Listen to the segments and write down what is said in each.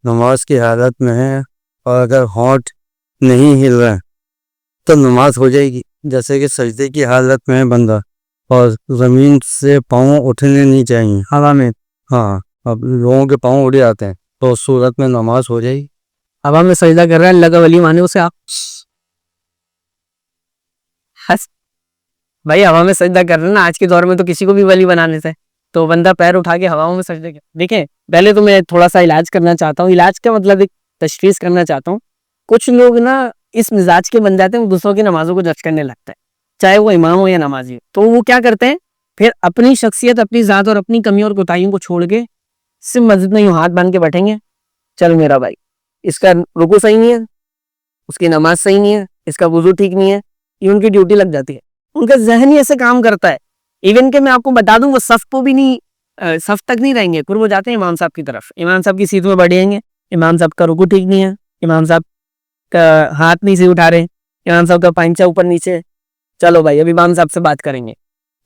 نماز کی حالت میں ہے اور اگر ہونٹ نہیں ہل رہا تو نماز ہو جائے گی. جیسے کہ سجدے کی حالت میں ہے بندہ اور زمین سے پاؤں اٹھنے نہیں چاہیے ہوا میں. ہاں، اب لوگوں کے پاؤں اڑ جاتے ہیں تو اس صورت میں نماز ہو جائے گی. ہوا میں سجدہ کر رہا ہے اللہ کا ولی مانے اسے آپ. بھائی ہوا میں سجدہ کر رہے ہیں نا، آج کے دور میں تو کسی کو بھی ولی بنانے سے تو بندہ پیر اٹھا کے ہواؤں میں سجدے کر. دیکھیں پہلے تو میں تھوڑا سا علاج کرنا چاہتا ہوں. علاج کا مطلب ایک تشخیص کرنا چاہتا ہوں. کچھ لوگ نا اس مزاج کے بن جاتے ہیں، دوسروں کی نمازوں کو جج کرنے لگتا ہے، چاہے وہ امام ہو یا نمازی ہو. تو وہ کیا کرتے ہیں پھر اپنی شخصیت، اپنی ذات اور اپنی کمی اور کوتاہیوں کو چھوڑ کے صرف مسجد میں یوں ہاتھ باندھ کے بیٹھیں گے. چل میرا بھائی، اس کا رکوع صحیح نہیں ہے، اس کی نماز صحیح نہیں ہے، اس کا وضو ٹھیک نہیں ہے. یہ ان کی ڈیوٹی لگ جاتی ہے. ان کا ذہن ہی ایسے کام کرتا ہے. ایون کہ میں آپ کو بتا دوں وہ صف کو بھی نہیں، صف تک نہیں رہیں گے، پھر وہ جاتے ہیں امام صاحب کی طرف. امام صاحب کی سیٹ میں بیٹھیں گے، امام صاحب کا رکوع ٹھیک نہیں ہے، امام صاحب کا ہاتھ نہیں سے اٹھا رہے، امام صاحب کا پائنچا اوپر نیچے. چلو بھائی اب امام صاحب سے بات کریں گے.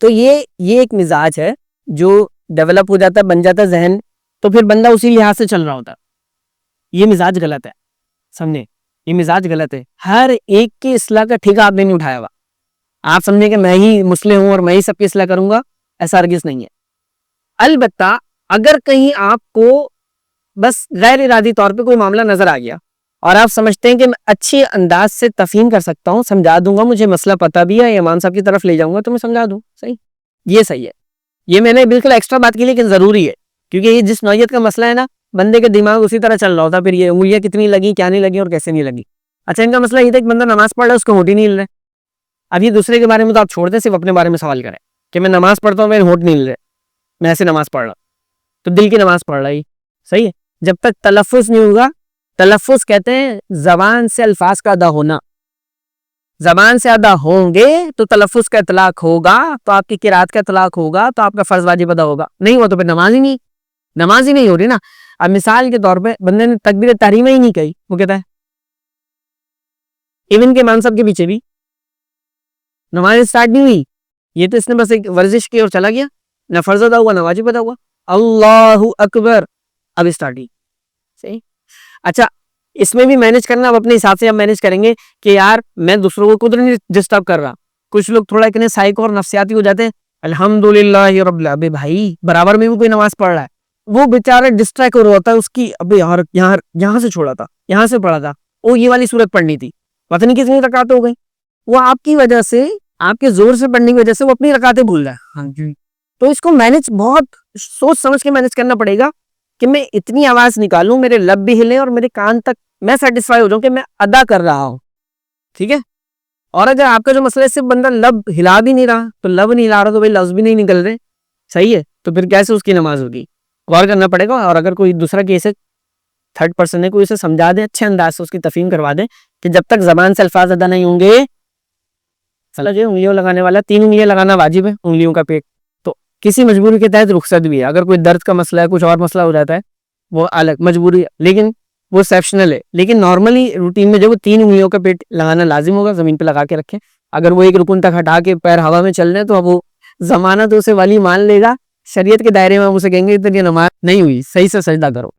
تو یہ ایک مزاج ہے جو ڈیولپ ہو جاتا ہے، بن جاتا ہے ذہن. تو پھر بندہ اسی لحاظ سے چل رہا ہوتا ہے. یہ مزاج غلط ہے، سمجھے؟ یہ مزاج غلط ہے. ہر ایک کی اصلاح کا ٹھیکہ آپ نے نہیں اٹھایا ہوا. آپ سمجھیں کہ میں ہی مسلم ہوں اور میں ہی سب کی اصلاح کروں گا، ایسا ہرگز نہیں ہے. البتہ اگر کہیں آپ کو بس غیر ارادی طور پہ کوئی معاملہ نظر آ گیا اور آپ سمجھتے ہیں کہ میں اچھی انداز سے تفہیم کر سکتا ہوں، سمجھا دوں گا، مجھے مسئلہ پتہ بھی ہے، امام صاحب کی طرف لے جاؤں گا تو میں سمجھا دوں، صحیح، یہ صحیح ہے. یہ میں نے بالکل ایکسٹرا بات کی لیکن ضروری ہے، کیونکہ یہ جس نوعیت کا مسئلہ ہے نا، بندے کے دماغ اسی طرح چل رہا ہوتا. پھر یہ انگلیاں کتنی لگی، کیا نہیں لگی اور کیسے نہیں لگی. اچھا ان کا مسئلہ یہ تھا کہ بندہ نماز پڑھ رہا ہے، اس کو ہونٹ ہی نہیں ہل رہا. اب یہ دوسرے کے بارے میں تو آپ چھوڑ دیں، صرف اپنے بارے میں سوال کریں کہ میں نماز پڑھتا ہوں میرے ہونٹ نہیں ہل رہے، میں ایسے نماز پڑھ رہا ہوں. تو دل کی نماز پڑھ رہا ہے، صحیح ہے. جب تک تلفظ نہیں ہوگا، تلفظ کہتے ہیں زبان سے الفاظ کا ادا ہونا. زبان سے ادا ہوں گے تو تلفظ کا اطلاق ہوگا، تو آپ کی قرات کا اطلاق ہوگا، تو آپ کا فرض واجب ادا ہوگا. نہیں ہوا تو پھر نماز ہی نہیں ہو رہی نا. اب مثال کے طور پہ بندے نے تکبیر تحریمہ ہی نہیں کہی، وہ کہتا ہے ایون کے امام صاحب کے پیچھے بھی نماز اسٹارٹ نہیں ہوئی، یہ تو اس نے بس ایک ورزش کی اور چلا گیا، نہ فرض ادا ہوا نہ واجب ادا ہوا. اللہ اکبر، اب اسٹارٹ ہی، صحیح. اچھا اس میں بھی مینج کرنا اب اپنے حساب سے ہم مینج کریں گے کہ یار میں دوسروں کو خود نہیں ڈسٹرب کر رہا. کچھ لوگ تھوڑا اتنے سائیکو اور نفسیاتی ہو جاتے ہیں. الحمدللہ رب العالمین، بھائی برابر میں بھی کوئی نماز پڑھ رہا ہے، وہ بیچارہ ڈسٹریکٹ ہو رہا ہوتا ہے، اس کی ابے یہاں سے چھوڑا تھا، یہاں سے پڑھا تھا، وہ یہ والی صورت پڑھنی تھی، پتہ نہیں کتنی رکعتیں ہو گئی. وہ آپ کی وجہ سے، آپ کے زور سے پڑھنے کی وجہ سے وہ اپنی رکعتیں بھول رہا ہے. ہاں جی، تو اس کو مینج بہت سوچ سمجھ کے مینج کرنا پڑے گا کہ میں اتنی آواز نکالوں میرے لب بھی ہلیں اور میرے کان تک میں سیٹسفائی ہو جاؤں کہ میں ادا کر رہا ہوں، ٹھیک ہے. اور اگر آپ کا جو مسئلہ ہے صرف بندہ لب ہلا بھی نہیں رہا، تو لب نہیں ہلا رہا تو بھائی لفظ بھی نہیں نکل رہے، صحیح ہے، تو پھر کیسے اس کی نماز ہوگی؟ غور کرنا پڑے گا. اور اگر کوئی دوسرا کیس ہے، تھرڈ پرسن ہے، کوئی اسے سمجھا دے اچھے انداز سے، اس کی تفہیم کروا دے کہ جب تک زبان سے الفاظ ادا نہیں ہوں گے، جو انگلیوں لگانے والا 3 انگلیاں لگانا واجب ہے، انگلیوں کا پیٹ، تو کسی مجبوری کے تحت رخصت بھی ہے. اگر کوئی درد کا مسئلہ ہے، کچھ اور مسئلہ ہو جاتا ہے، وہ الگ مجبوری ہے، لیکن وہ ایکسیپشنل ہے. لیکن نارملی روٹین میں جب 3 انگلیوں کا پیٹ لگانا لازم ہوگا، زمین پہ لگا کے رکھیں. اگر وہ ایک رکن تک ہٹا کے پیر ہوا میں چل رہے ہیں تو اب وہ زمانہ تو اسے ولی مان لے گا. شریعت کے دائرے میں ہم اسے کہیں گے اتنی نماز نہیں ہوئی، صحیح سے سجدہ کرو.